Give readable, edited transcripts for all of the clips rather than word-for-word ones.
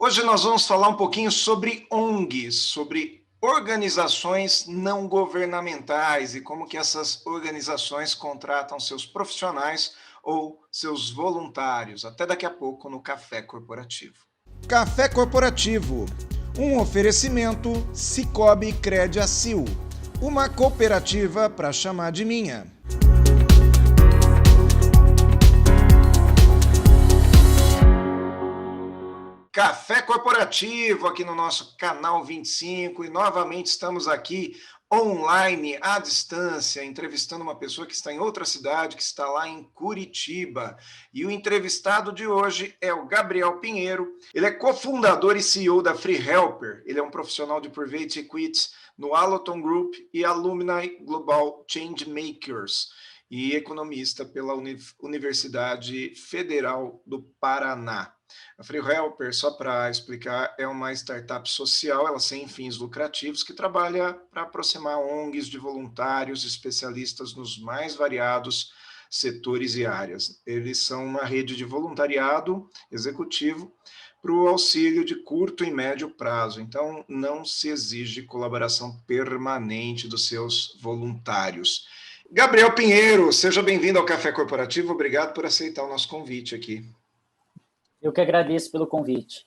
Hoje nós vamos falar um pouquinho sobre ONGs, sobre organizações não governamentais e como que essas organizações contratam seus profissionais ou seus voluntários. Até daqui a pouco no Café Corporativo. Café Corporativo, um oferecimento Cicobi Crediacil, uma cooperativa para chamar de minha. Café Corporativo aqui no nosso canal 25 e novamente estamos aqui online, à distância, entrevistando uma pessoa que está em outra cidade, que está lá em Curitiba. E o entrevistado de hoje é o Gabriel Pinheiro. Ele é cofundador e CEO da Free Helper. Ele é um profissional de Private Equity no Alloton Group e Alumni Global Changemakers e economista pela Universidade Federal do Paraná. A Free Helper, só para explicar, é uma startup social, ela sem fins lucrativos, que trabalha para aproximar ONGs de voluntários especialistas nos mais variados setores e áreas. Eles são uma rede de voluntariado executivo para o auxílio de curto e médio prazo. Então, não se exige colaboração permanente dos seus voluntários. Gabriel Pinheiro, seja bem-vindo ao Café Corporativo. Obrigado por aceitar o nosso convite aqui. Eu que agradeço pelo convite.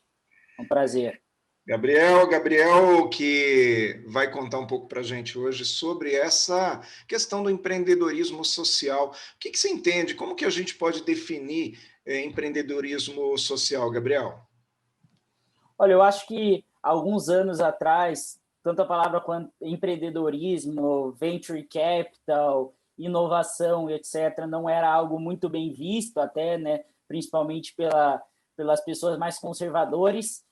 É um prazer. Gabriel, que vai contar um pouco para a gente hoje sobre essa questão do empreendedorismo social. O que você entende? Como que a gente pode definir empreendedorismo social, Gabriel? Olha, eu acho que alguns anos atrás, tanto a palavra quanto empreendedorismo, venture capital, inovação, etc., não era algo muito bem visto até, né? Principalmente pelas pessoas mais conservadoras,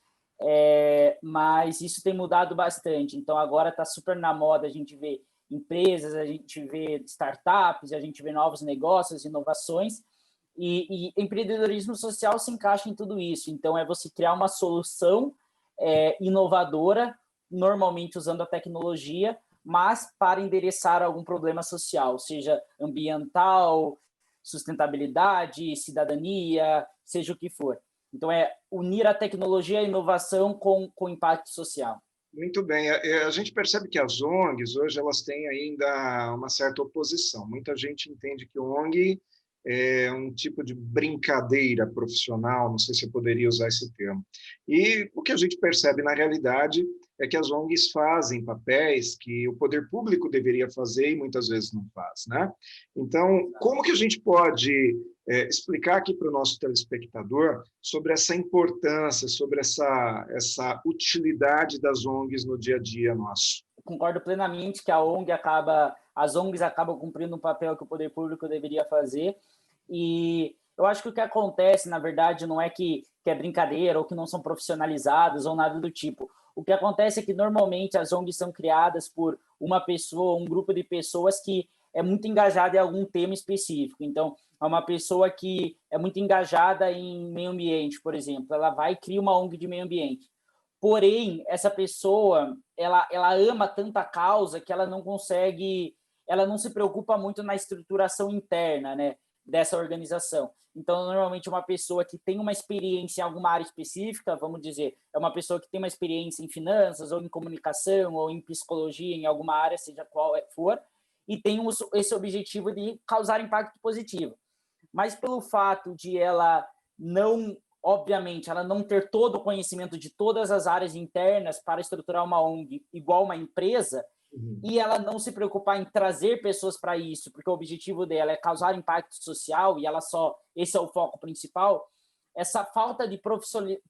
mas isso tem mudado bastante. Então, agora está super na moda, a gente vê empresas, a gente vê startups, a gente vê novos negócios, inovações, e empreendedorismo social se encaixa em tudo isso. Então, é você criar uma solução inovadora, normalmente usando a tecnologia, mas para endereçar algum problema social, seja ambiental, sustentabilidade, cidadania, seja o que for. Então, é unir a tecnologia e a inovação com impacto social. Muito bem. A gente percebe que as ONGs, hoje, elas têm ainda uma certa oposição. Muita gente entende que ONG é um tipo de brincadeira profissional, não sei se eu poderia usar esse termo. E o que a gente percebe, na realidade, é que as ONGs fazem papéis que o poder público deveria fazer e muitas vezes não faz, né? Então, como que a gente pode explicar aqui para o nosso telespectador sobre essa importância, sobre essa utilidade das ONGs no dia a dia nosso? Concordo plenamente que as ONGs acabam cumprindo um papel que o poder público deveria fazer, e eu acho que o que acontece, na verdade, não é que é brincadeira ou que não são profissionalizados ou nada do tipo. O que acontece é que, normalmente, as ONGs são criadas por uma pessoa, um grupo de pessoas que é muito engajada em algum tema específico. Então, é uma pessoa que é muito engajada em meio ambiente, por exemplo. Ela vai e cria uma ONG de meio ambiente. Porém, essa pessoa, ela ama tanta causa que ela não se preocupa muito na estruturação interna, né, dessa organização. Então, normalmente, uma pessoa que tem uma experiência em alguma área específica, vamos dizer, é uma pessoa que tem uma experiência em finanças, ou em comunicação, ou em psicologia, em alguma área, seja qual for, e tem esse objetivo de causar impacto positivo. Mas pelo fato de ela não, obviamente, ela não ter todo o conhecimento de todas as áreas internas para estruturar uma ONG igual uma empresa, e ela não se preocupar em trazer pessoas para isso, porque o objetivo dela é causar impacto social e esse é o foco principal, essa falta de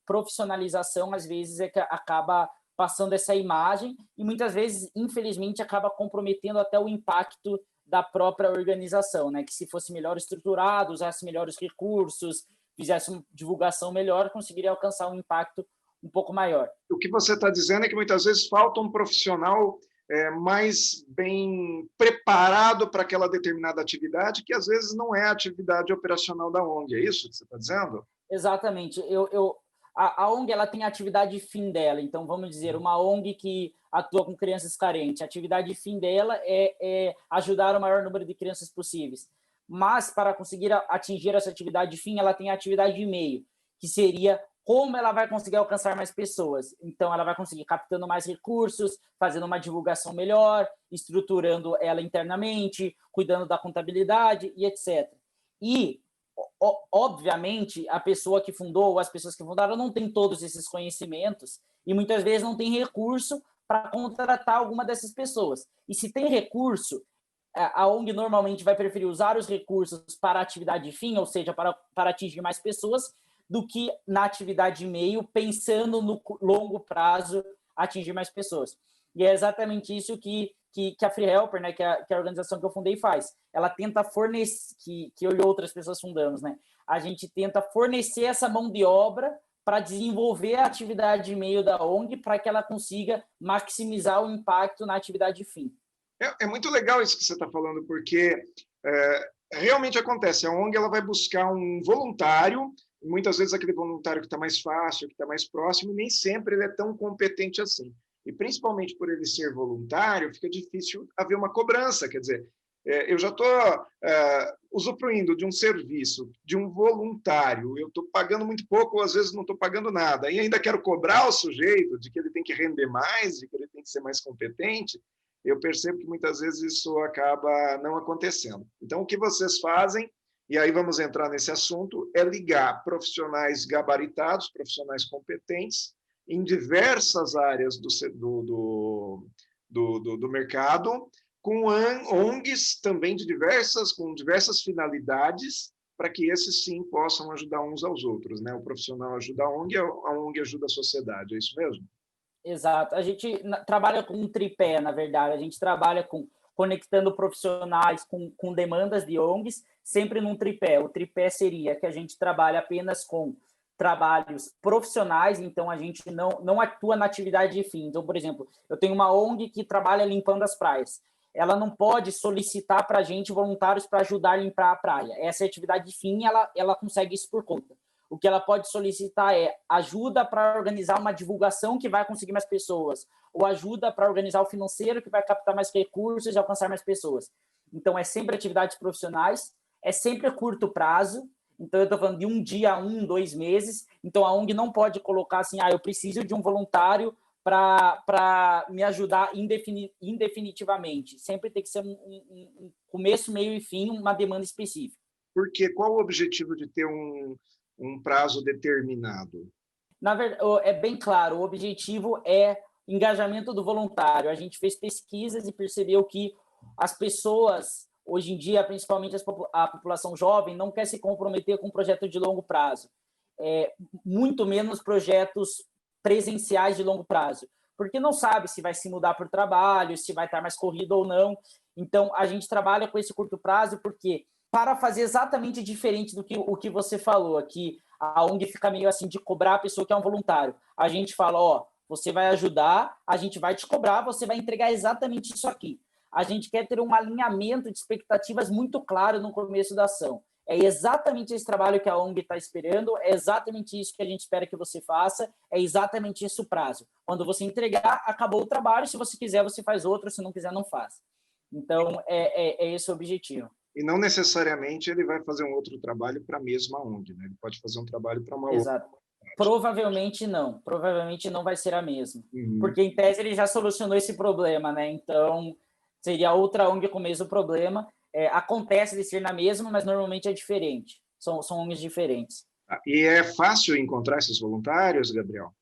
profissionalização, às vezes, é que acaba passando essa imagem e, muitas vezes, infelizmente, acaba comprometendo até o impacto da própria organização, né? Que se fosse melhor estruturado, usasse melhores recursos, fizesse uma divulgação melhor, conseguiria alcançar um impacto um pouco maior. O que você está dizendo é que muitas vezes falta um profissional mais bem preparado para aquela determinada atividade, que às vezes não é a atividade operacional da ONG. É isso que você está dizendo? Exatamente. A ONG, ela tem a atividade fim dela. Então, vamos dizer, uma ONG que atua com crianças carentes, a atividade fim dela é ajudar o maior número de crianças possíveis. Mas, para conseguir atingir essa atividade fim, ela tem a atividade de meio, que seria como ela vai conseguir alcançar mais pessoas? Então, ela vai conseguir captando mais recursos, fazendo uma divulgação melhor, estruturando ela internamente, cuidando da contabilidade e etc. E, obviamente, a pessoa que fundou, ou as pessoas que fundaram, não têm todos esses conhecimentos e muitas vezes não tem recurso para contratar alguma dessas pessoas. E se tem recurso, a ONG normalmente vai preferir usar os recursos para a atividade fim, ou seja, para atingir mais pessoas, do que na atividade meio, pensando no longo prazo atingir mais pessoas. E é exatamente isso que a Free Helper, né, que é a organização que eu fundei, faz. Ela tenta fornecer, que eu e outras pessoas fundamos, né? A gente tenta fornecer essa mão de obra para desenvolver a atividade meio da ONG, para que ela consiga maximizar o impacto na atividade fim. É muito legal isso que você está falando, porque realmente acontece. A ONG ela vai buscar um voluntário, muitas vezes aquele voluntário que está mais fácil, que está mais próximo, e nem sempre ele é tão competente assim. E principalmente por ele ser voluntário, fica difícil haver uma cobrança. Quer dizer, eu já estou usufruindo de um serviço, de um voluntário, eu estou pagando muito pouco, ou às vezes não estou pagando nada, e ainda quero cobrar o sujeito de que ele tem que render mais, de que ele tem que ser mais competente. Eu percebo que muitas vezes isso acaba não acontecendo. Então, o que vocês fazem, e aí vamos entrar nesse assunto, é ligar profissionais gabaritados, profissionais competentes, em diversas áreas do mercado, com ONGs também com diversas finalidades, para que esses sim possam ajudar uns aos outros, né? O profissional ajuda a ONG ajuda a sociedade, é isso mesmo? Exato. A gente trabalha com um tripé, na verdade. A gente trabalha conectando profissionais com demandas de ONGs, sempre num tripé. O tripé seria que a gente trabalha apenas com trabalhos profissionais, então a gente não atua na atividade de fim. Então, por exemplo, eu tenho uma ONG que trabalha limpando as praias. Ela não pode solicitar para a gente voluntários para ajudar a limpar a praia. Essa é a atividade de fim, ela consegue isso por conta. O que ela pode solicitar é ajuda para organizar uma divulgação que vai conseguir mais pessoas, ou ajuda para organizar o financeiro que vai captar mais recursos e alcançar mais pessoas. Então, é sempre atividades profissionais, é sempre a curto prazo. Então, eu estou falando de um dia, 2 meses. Então, a ONG não pode colocar assim, eu preciso de um voluntário para me ajudar indefinitivamente. Sempre tem que ser um começo, meio e fim, uma demanda específica. Porque qual o objetivo de ter um prazo determinado? Na verdade, é bem claro, o objetivo é engajamento do voluntário. A gente fez pesquisas e percebeu que as pessoas, hoje em dia, principalmente a população jovem, não quer se comprometer com um projeto de longo prazo. Muito menos projetos presenciais de longo prazo, porque não sabe se vai se mudar por trabalho, se vai estar mais corrido ou não. Então, a gente trabalha com esse curto prazo porque, para fazer exatamente diferente do que o que você falou aqui, a ONG fica meio assim de cobrar a pessoa que é um voluntário. A gente fala, você vai ajudar, a gente vai te cobrar, você vai entregar exatamente isso aqui. A gente quer ter um alinhamento de expectativas muito claro no começo da ação. É exatamente esse trabalho que a ONG está esperando, é exatamente isso que a gente espera que você faça, é exatamente esse o prazo. Quando você entregar, acabou o trabalho, se você quiser, você faz outro, se não quiser, não faz. Então, é esse o objetivo. E não necessariamente ele vai fazer um outro trabalho para a mesma ONG, né? Ele pode fazer um trabalho para uma Exato. outra. Provavelmente não vai ser a mesma. Porque, em tese, ele já solucionou esse problema, né? Então, seria outra ONG com o mesmo problema. Acontece de ser na mesma, mas normalmente é diferente. São ONGs diferentes. E é fácil encontrar esses voluntários, Gabriel?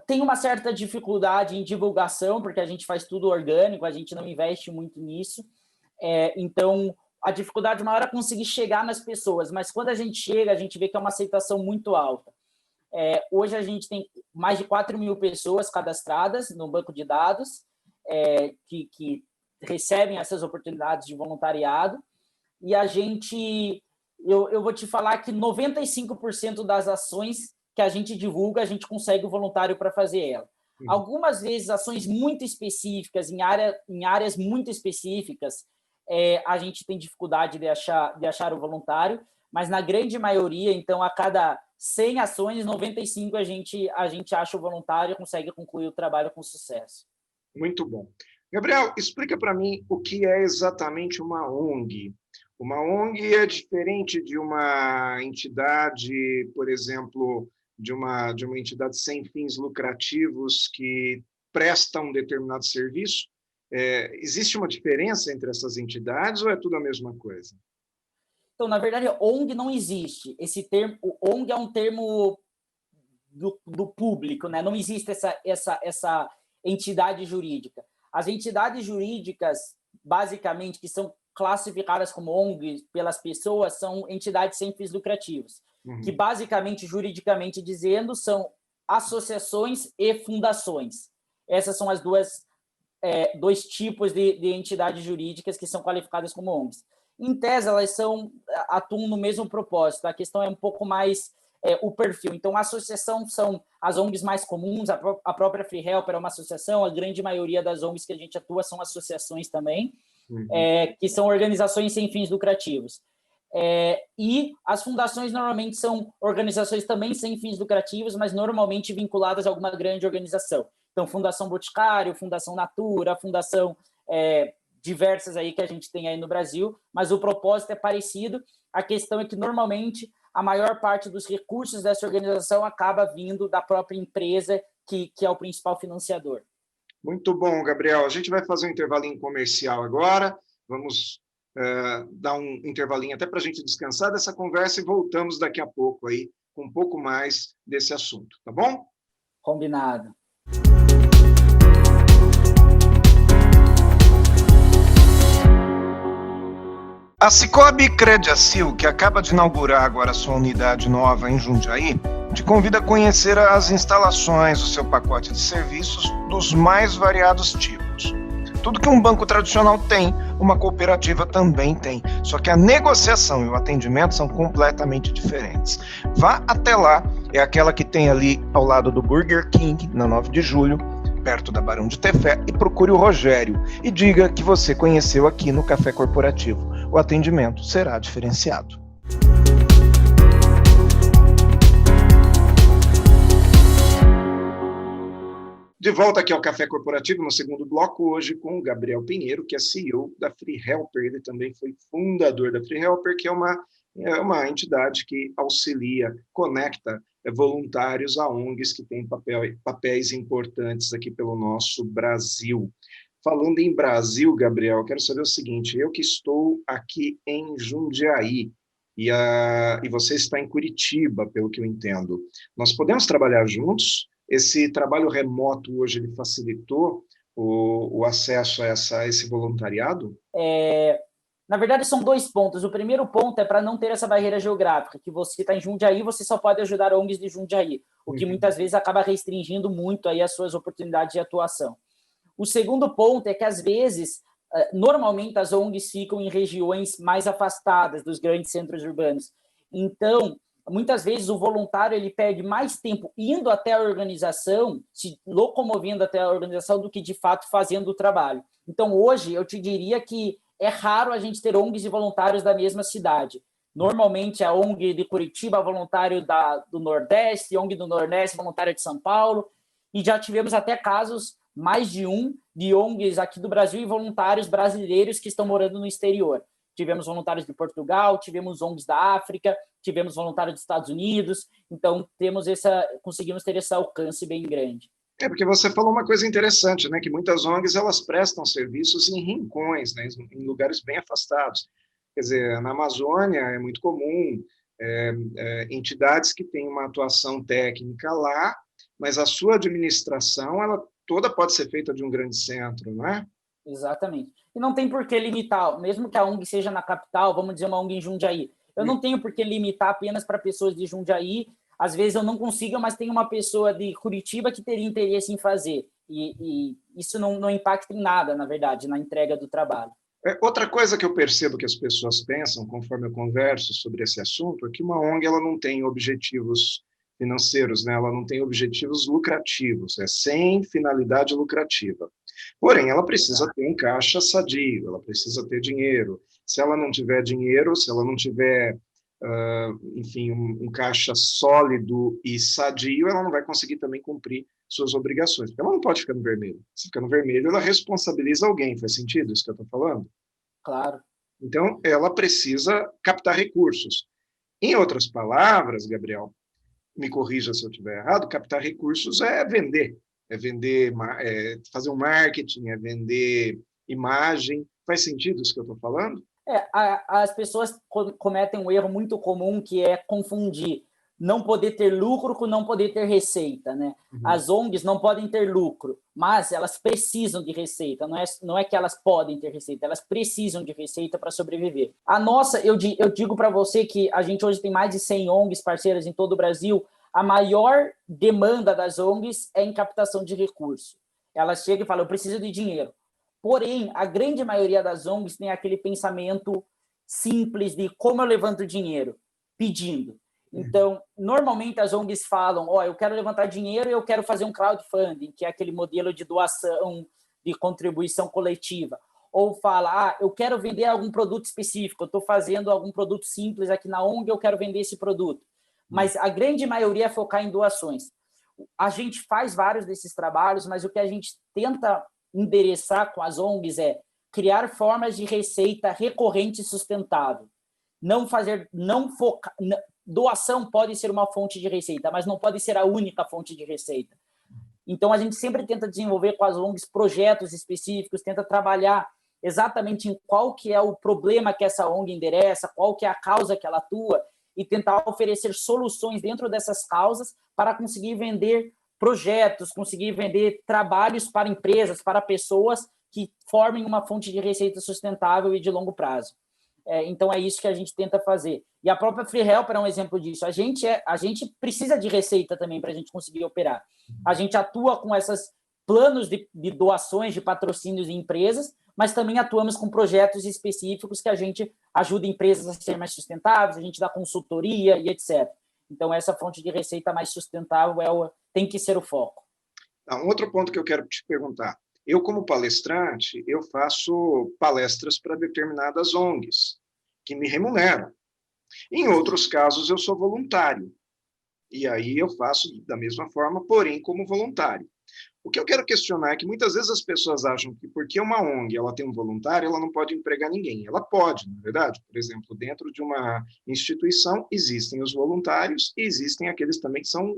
Tem uma certa dificuldade em divulgação, porque a gente faz tudo orgânico, a gente não investe muito nisso. Então, a dificuldade maior é conseguir chegar nas pessoas, mas quando a gente chega, a gente vê que é uma aceitação muito alta. Hoje a gente tem mais de 4.000 pessoas cadastradas no banco de dados que recebem essas oportunidades de voluntariado, e a gente, eu vou te falar que 95% das ações que a gente divulga, a gente consegue o voluntário para fazer ela. Algumas vezes, ações muito específicas, em áreas muito específicas, a gente tem dificuldade de achar o voluntário, mas na grande maioria, então, a cada 100 ações, 95 a gente acha o voluntário e consegue concluir o trabalho com sucesso. Muito bom. Gabriel, explica para mim o que é exatamente uma ONG. Uma ONG é diferente de uma entidade, por exemplo, de uma entidade sem fins lucrativos que presta um determinado serviço? Existe uma diferença entre essas entidades ou é tudo a mesma coisa? Então, na verdade, ONG não existe. Esse termo, o ONG é um termo do público, né? Não existe essa entidade jurídica. As entidades jurídicas, basicamente, que são classificadas como ONG pelas pessoas, são entidades sem fins lucrativos, que basicamente, juridicamente dizendo, são associações e fundações. Essas são as dois tipos de entidades jurídicas que são qualificadas como ONGs. Em tese, elas atuam no mesmo propósito. A questão é um pouco mais o perfil. Então, a associação são as ONGs mais comuns, a própria Free Helper é uma associação, a grande maioria das ONGs que a gente atua são associações também, que são organizações sem fins lucrativos. E as fundações normalmente são organizações também sem fins lucrativos, mas normalmente vinculadas a alguma grande organização. Então, Fundação Boticário, Fundação Natura, Fundação diversas aí que a gente tem aí no Brasil, mas o propósito é parecido. A questão é que, normalmente, a maior parte dos recursos dessa organização acaba vindo da própria empresa, que é o principal financiador. Muito bom, Gabriel. A gente vai fazer um intervalinho comercial agora. Vamos dar um intervalinho até para a gente descansar dessa conversa e voltamos daqui a pouco aí com um pouco mais desse assunto, tá bom? Combinado. A Cicobi Crediacil, que acaba de inaugurar agora sua unidade nova em Jundiaí, te convida a conhecer as instalações, o seu pacote de serviços dos mais variados tipos. Tudo que um banco tradicional tem, uma cooperativa também tem, só que a negociação e o atendimento são completamente diferentes. Vá até lá, é aquela que tem ali ao lado do Burger King, na 9 de julho, perto da Barão de Tefé, e procure o Rogério e diga que você conheceu aqui no Café Corporativo. O atendimento será diferenciado. De volta aqui ao Café Corporativo, no segundo bloco, hoje com o Gabriel Pinheiro, que é CEO da Free Helper. Ele também foi fundador da Free Helper, que é uma entidade que auxilia, conecta voluntários a ONGs que têm papéis importantes aqui pelo nosso Brasil. Falando em Brasil, Gabriel, quero saber o seguinte, eu que estou aqui em Jundiaí, e você está em Curitiba, pelo que eu entendo, nós podemos trabalhar juntos? Esse trabalho remoto hoje ele facilitou o acesso a esse voluntariado? Na verdade, são 2 pontos. O primeiro ponto é para não ter essa barreira geográfica, que você está em Jundiaí, você só pode ajudar ONGs de Jundiaí, o que muitas vezes acaba restringindo muito aí as suas oportunidades de atuação. O segundo ponto é que, às vezes, normalmente as ONGs ficam em regiões mais afastadas dos grandes centros urbanos. Então, muitas vezes o voluntário ele perde mais tempo indo até a organização, se locomovendo até a organização, do que, de fato, fazendo o trabalho. Então, hoje, eu te diria que é raro a gente ter ONGs e voluntários da mesma cidade. Normalmente, a ONG de Curitiba, voluntário do Nordeste, ONG do Nordeste, voluntário de São Paulo, e já tivemos até casos, mais de de ONGs aqui do Brasil e voluntários brasileiros que estão morando no exterior. Tivemos voluntários de Portugal, tivemos ONGs da África, tivemos voluntários dos Estados Unidos, então conseguimos ter esse alcance bem grande. Porque você falou uma coisa interessante, né? Que muitas ONGs elas prestam serviços em rincões, né? Em lugares bem afastados. Quer dizer, na Amazônia é muito comum entidades que têm uma atuação técnica lá, mas a sua administração ela toda pode ser feita de um grande centro, não é? Exatamente. E não tem por que limitar, mesmo que a ONG seja na capital, vamos dizer uma ONG em Jundiaí. Eu não tenho por que limitar apenas para pessoas de Jundiaí. Às vezes eu não consigo, mas tem uma pessoa de Curitiba que teria interesse em fazer. E isso não impacta em nada, na verdade, na entrega do trabalho. Outra coisa que eu percebo que as pessoas pensam, conforme eu converso sobre esse assunto, é que uma ONG ela não tem objetivos financeiros, né? Ela não tem objetivos lucrativos, é sem finalidade lucrativa. Porém, ela precisa ter um caixa sadio, ela precisa ter dinheiro. Se ela não tiver dinheiro, se ela não tiver enfim, um caixa sólido e sadio, ela não vai conseguir também cumprir suas obrigações, porque ela não pode ficar no vermelho. Se ficar no vermelho, ela responsabiliza alguém. Faz sentido isso que eu estou falando? Claro. Então, ela precisa captar recursos. Em outras palavras, Gabriel, me corrija se eu estiver errado, captar recursos é vender, fazer um marketing, é vender imagem. Faz sentido isso que eu estou falando? As pessoas cometem um erro muito comum, que é confundir não poder ter lucro com não poder ter receita, né? Uhum. As ONGs não podem ter lucro, mas elas precisam de receita. Não é que elas podem ter receita, elas precisam de receita para sobreviver. A nossa, eu digo para você que a gente hoje tem mais de 100 ONGs parceiras em todo o Brasil. A maior demanda das ONGs é em captação de recurso. Elas chegam e falam, eu preciso de dinheiro. Porém, a grande maioria das ONGs tem aquele pensamento simples de como eu levanto dinheiro? Pedindo. Então, normalmente as ONGs falam, eu quero levantar dinheiro e eu quero fazer um crowdfunding, que é aquele modelo de doação, de contribuição coletiva. Ou fala, eu quero vender algum produto específico, eu estou fazendo algum produto simples aqui na ONG, eu quero vender esse produto. Mas a grande maioria é focar em doações. A gente faz vários desses trabalhos, mas o que a gente tenta endereçar com as ONGs é criar formas de receita recorrente e sustentável. Doação pode ser uma fonte de receita, mas não pode ser a única fonte de receita. Então, a gente sempre tenta desenvolver com as ONGs projetos específicos, tenta trabalhar exatamente em qual que é o problema que essa ONG endereça, qual que é a causa que ela atua, e tentar oferecer soluções dentro dessas causas para conseguir vender projetos, conseguir vender trabalhos para empresas, para pessoas que formem uma fonte de receita sustentável e de longo prazo. Então, é isso que a gente tenta fazer. E a própria Free Helper é um exemplo disso. A gente precisa de receita também para a gente conseguir operar. A gente atua com esses planos de doações, de patrocínios em empresas, mas também atuamos com projetos específicos que a gente ajuda empresas a serem mais sustentáveis, a gente dá consultoria e etc. Então, essa fonte de receita mais sustentável tem que ser o foco. Um outro ponto que eu quero te perguntar. Eu, como palestrante, eu faço palestras para determinadas ONGs, que me remuneram. Em outros casos, eu sou voluntário. E aí eu faço da mesma forma, porém como voluntário. O que eu quero questionar é que muitas vezes as pessoas acham que porque uma ONG ela tem um voluntário, ela não pode empregar ninguém. Ela pode, na verdade. Por exemplo, dentro de uma instituição, existem os voluntários e existem aqueles também que são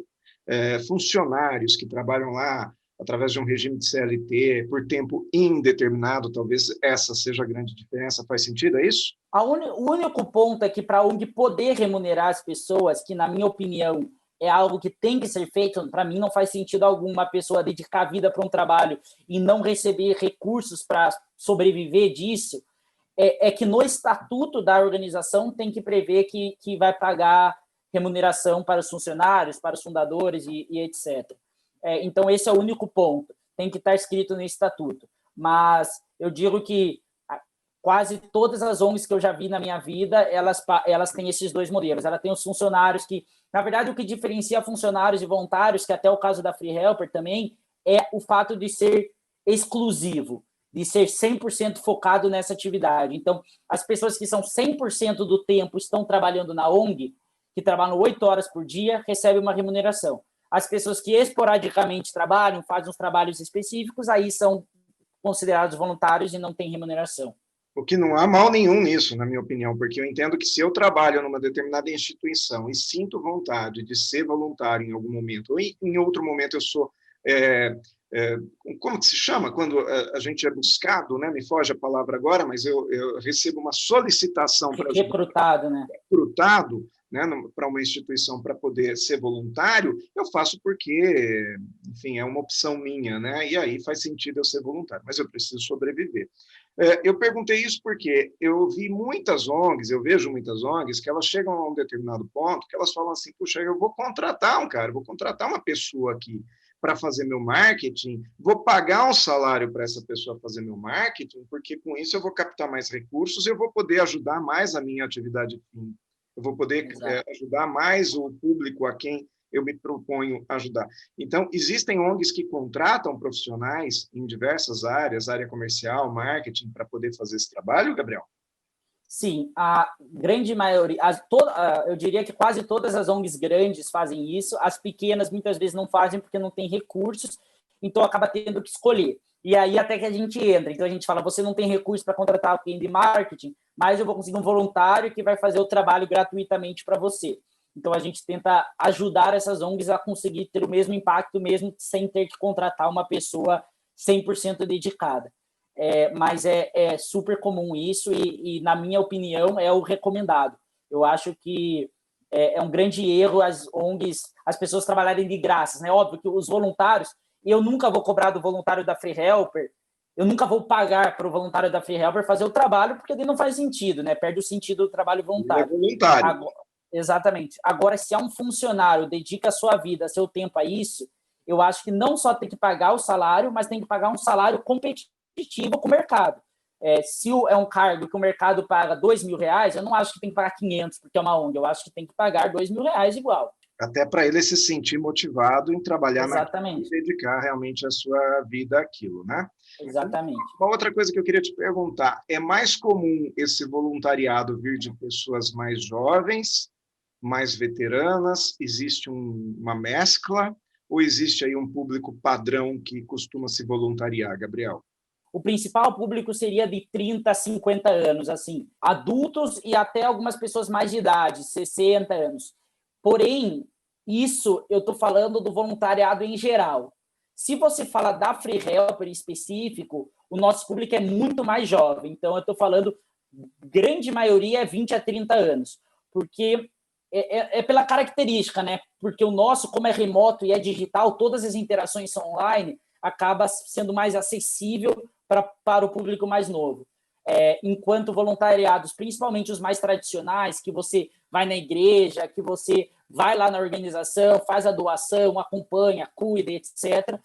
funcionários que trabalham lá através de um regime de CLT por tempo indeterminado. Talvez essa seja a grande diferença. Faz sentido, é isso? O único ponto é que para a ONG poder remunerar as pessoas, que na minha opinião é algo que tem que ser feito, para mim não faz sentido algum uma pessoa dedicar a vida para um trabalho e não receber recursos para sobreviver disso, é que no estatuto da organização tem que prever que vai pagar remuneração para os funcionários, para os fundadores e etc. Então, esse é o único ponto. Tem que estar escrito no estatuto. Mas eu digo que quase todas as ONGs que eu já vi na minha vida, elas têm esses dois modelos. Ela tem os funcionários que, na verdade, o que diferencia funcionários e voluntários, que até o caso da Free Helper também, é o fato de ser exclusivo, de ser 100% focado nessa atividade. Então, as pessoas que são 100% do tempo estão trabalhando na ONG, que trabalham 8 horas por dia, recebem uma remuneração. As pessoas que esporadicamente trabalham, fazem os trabalhos específicos, aí são considerados voluntários e não têm remuneração. O que não há mal nenhum nisso, na minha opinião, porque eu entendo que se eu trabalho numa determinada instituição e sinto vontade de ser voluntário em algum momento, ou em outro momento eu sou... como que se chama? Quando a gente é buscado, né? Me foge a palavra agora, mas eu recebo uma solicitação para... Recrutado, né? Recrutado, né, para uma instituição para poder ser voluntário, eu faço porque, enfim, é uma opção minha, né? E aí faz sentido eu ser voluntário, mas eu preciso sobreviver. Eu perguntei isso porque eu vejo muitas ONGs que elas chegam a um determinado ponto que elas falam assim, puxa, eu vou contratar vou contratar uma pessoa aqui para fazer meu marketing, vou pagar um salário para essa pessoa fazer meu marketing, porque com isso eu vou captar mais recursos e eu vou poder ajudar mais a minha atividade fim. Eu vou poder ajudar mais o público a quem eu me proponho ajudar. Então, existem ONGs que contratam profissionais em diversas áreas, área comercial, marketing, para poder fazer esse trabalho, Gabriel? Sim, a grande maioria, eu diria que quase todas as ONGs grandes fazem isso, as pequenas muitas vezes não fazem porque não tem recursos, então acaba tendo que escolher. E aí até que a gente entra, então a gente fala, você não tem recurso para contratar alguém de marketing, mas eu vou conseguir um voluntário que vai fazer o trabalho gratuitamente para você. Então, a gente tenta ajudar essas ONGs a conseguir ter o mesmo impacto, mesmo sem ter que contratar uma pessoa 100% dedicada. Mas é super comum isso e, na minha opinião, é o recomendado. Eu acho que é um grande erro as ONGs, as pessoas trabalharem de graça, né? Óbvio que os voluntários, eu nunca vou cobrar do voluntário da Free Helper, eu nunca vou pagar para o voluntário da Free Helper fazer o trabalho, porque ele não faz sentido, né? Perde o sentido do trabalho voluntário. É voluntário. Agora, exatamente. Agora, se há um funcionário dedica a sua vida, seu tempo a isso, eu acho que não só tem que pagar o salário, mas tem que pagar um salário competitivo com o mercado. Se é um cargo que o mercado paga R$2.000, eu não acho que tem que pagar 500 porque é uma ONG, eu acho que tem que pagar R$2.000 igual. Até para ele se sentir motivado em trabalhar Exatamente. e dedicar realmente a sua vida àquilo, né? Exatamente. Uma outra coisa que eu queria te perguntar, é mais comum esse voluntariado vir de pessoas mais jovens, mais veteranas? Existe uma mescla? Ou existe aí um público padrão que costuma se voluntariar, Gabriel? O principal público seria de 30 a 50 anos, assim, adultos e até algumas pessoas mais de idade, 60 anos. Porém, isso eu estou falando do voluntariado em geral. Se você fala da Free Helper em específico, o nosso público é muito mais jovem. Então, eu estou falando, grande maioria é 20 a 30 anos. Porque é pela característica, né? Porque o nosso, como é remoto e é digital, todas as interações são online, acaba sendo mais acessível para o público mais novo. Enquanto voluntariados, principalmente os mais tradicionais, que você vai na igreja, que você vai lá na organização, faz a doação, acompanha, cuida, etc.,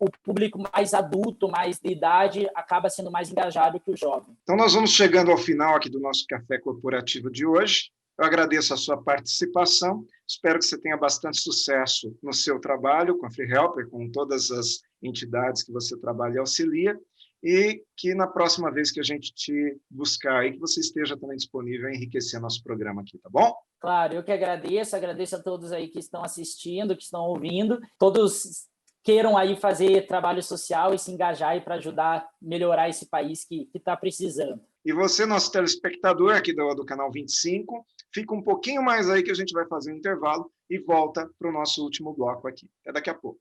o público mais adulto, mais de idade, acaba sendo mais engajado que o jovem. Então, nós vamos chegando ao final aqui do nosso Café Corporativo de hoje. Eu agradeço a sua participação, espero que você tenha bastante sucesso no seu trabalho com a Free Helper, com todas as entidades que você trabalha e auxilia, e que na próxima vez que a gente te buscar aí, que você esteja também disponível a enriquecer nosso programa aqui, tá bom? Claro, eu que agradeço a todos aí que estão assistindo, que estão ouvindo, todos queiram aí fazer trabalho social e se engajar aí para ajudar a melhorar esse país que está precisando. E você, nosso telespectador aqui do Canal 25, fica um pouquinho mais aí que a gente vai fazer um intervalo e volta para o nosso último bloco aqui. Até daqui a pouco.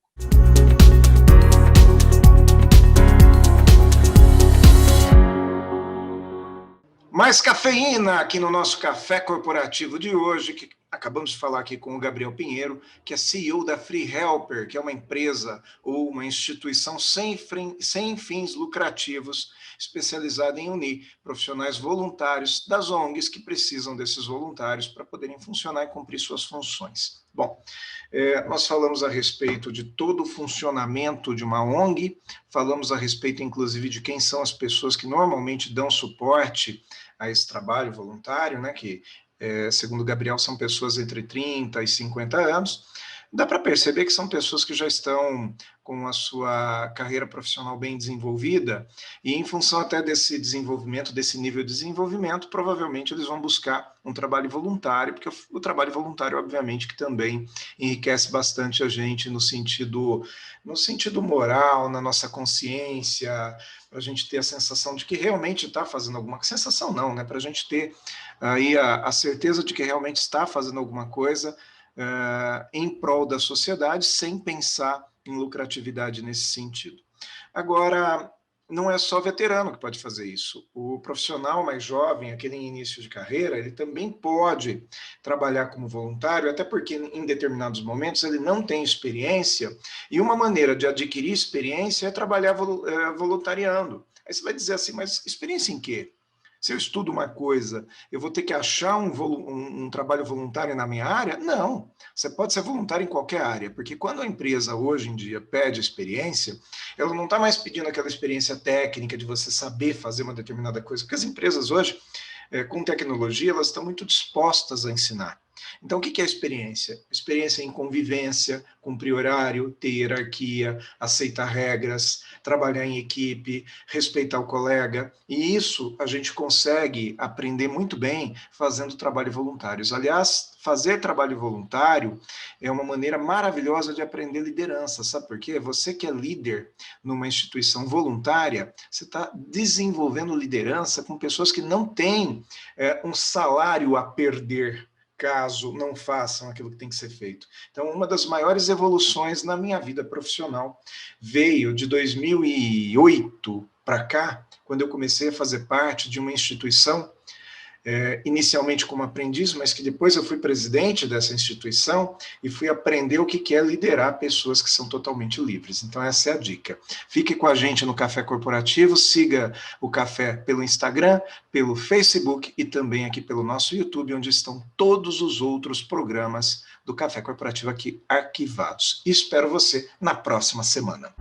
Mais cafeína aqui no nosso Café Corporativo de hoje, que acabamos de falar aqui com o Gabriel Pinheiro, que é CEO da Free Helper, que é uma empresa ou uma instituição sem fins lucrativos, especializada em unir profissionais voluntários das ONGs que precisam desses voluntários para poderem funcionar e cumprir suas funções. Bom, nós falamos a respeito de todo o funcionamento de uma ONG, falamos a respeito, inclusive, de quem são as pessoas que normalmente dão suporte a esse trabalho voluntário, né, que, segundo o Gabriel, são pessoas entre 30 e 50 anos. Dá para perceber que são pessoas que já estão com a sua carreira profissional bem desenvolvida e, em função até desse desenvolvimento, desse nível de desenvolvimento, provavelmente eles vão buscar um trabalho voluntário, porque o trabalho voluntário, obviamente, que também enriquece bastante a gente no sentido moral, na nossa consciência, para a gente ter a sensação de que realmente está fazendo alguma coisa. Sensação não, né? Para a gente ter aí a certeza de que realmente está fazendo alguma coisa em prol da sociedade, sem pensar em lucratividade nesse sentido. Agora, não é só veterano que pode fazer isso. O profissional mais jovem, aquele em início de carreira, ele também pode trabalhar como voluntário, até porque em determinados momentos ele não tem experiência, e uma maneira de adquirir experiência é trabalhar voluntariando. Aí você vai dizer assim, mas experiência em quê? Se eu estudo uma coisa, eu vou ter que achar um trabalho voluntário na minha área? Não, você pode ser voluntário em qualquer área, porque quando a empresa hoje em dia pede experiência, ela não está mais pedindo aquela experiência técnica de você saber fazer uma determinada coisa, porque as empresas hoje, com tecnologia, elas estão muito dispostas a ensinar. Então, o que é experiência? Experiência em convivência, cumprir horário, ter hierarquia, aceitar regras, trabalhar em equipe, respeitar o colega. E isso a gente consegue aprender muito bem fazendo trabalho voluntários. Aliás, fazer trabalho voluntário é uma maneira maravilhosa de aprender liderança. Sabe por quê? Você que é líder numa instituição voluntária, você está desenvolvendo liderança com pessoas que não têm um salário a perder caso não façam aquilo que tem que ser feito. Então, uma das maiores evoluções na minha vida profissional veio de 2008 para cá, quando eu comecei a fazer parte de uma instituição, inicialmente como aprendiz, mas que depois eu fui presidente dessa instituição e fui aprender o que é liderar pessoas que são totalmente livres. Então essa é a dica. Fique com a gente no Café Corporativo, siga o Café pelo Instagram, pelo Facebook e também aqui pelo nosso YouTube, onde estão todos os outros programas do Café Corporativo aqui arquivados. E espero você na próxima semana.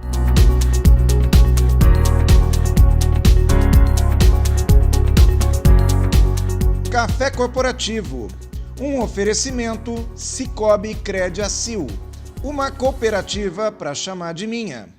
Café Corporativo, um oferecimento Cicobi Crédito Acil, uma cooperativa para chamar de minha.